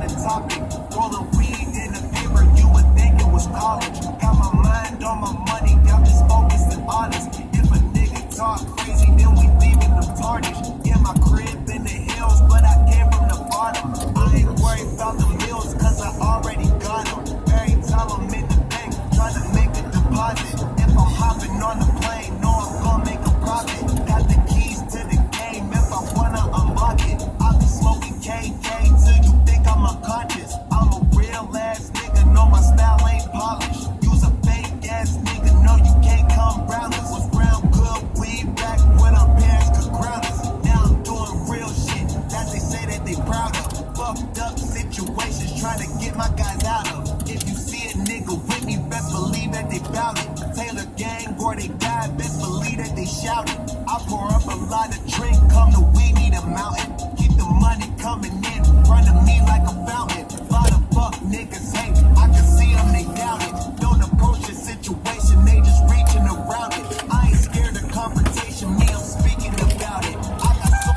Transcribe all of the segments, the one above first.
the topic. Rolling weed in the paper, you would think it was college. Got my mind on my money, I'm just focused and honest. If a nigga talk crazy, then we leaving them tarnished. Yeah, my crib in the hills, but I came from the bottom. I ain't worried about the meals, cause I already got them. Every time I'm in the bank, trying to make a deposit. If I'm hopping on the plane, know I'm gonna make a profit. Got the keys to the game, if I wanna unlock it. I be smoking KK till you think I'm unconscious. I'm a real ass nigga, know my style ain't polished. Use a fake ass nigga, know you can't come round us. Was round good weed back when our parents could crown us. Now I'm doing real shit that they say that they proud of. Fucked up situations trying to get my guys out of. If you see a nigga with me, best believe that they bout it. Taylor gang or they die, best believe that they shout it. I pour up a lot of drink, come to we need a mountain. Keep the money coming in, run to me like a fountain. Lot of fuck niggas hate, I can see them, they doubt it. Don't approach the situation, they just reaching around it. I ain't scared of confrontation, me, I'm speaking about it. I got so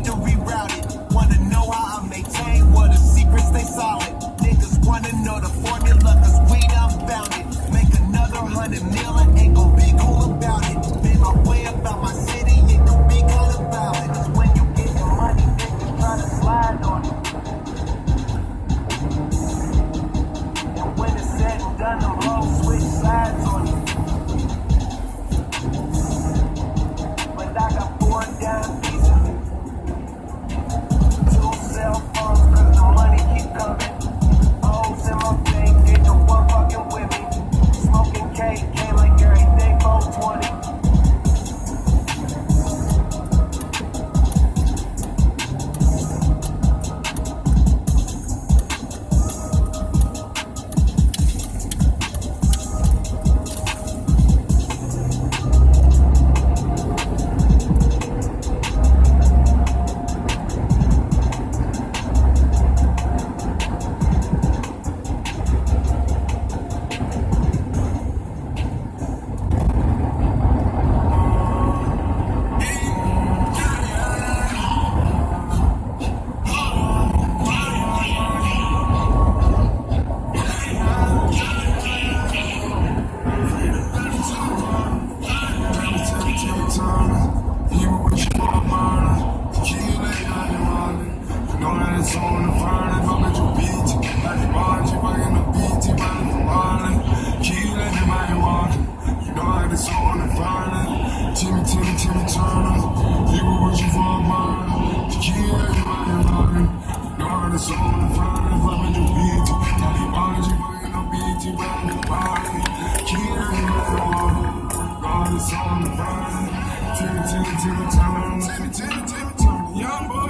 need to reroute it. Wanna know how I maintain? Well, the secrets stay solid. Niggas wanna know the formula, cause we done found it. Make another 100 million, ain't gon' be cool about it. Made my way about my city, ain't gon' be cool about it. Cause when you get the money, niggas try to slide on it. And when it's said and done, them hoes switch sides on it. But I got 4 dime pieces, 2 cell phones, cause the money keep coming. Hoes in my bank, ain't no one fucking with me. Smoking cake, came like everything 420. Young boy.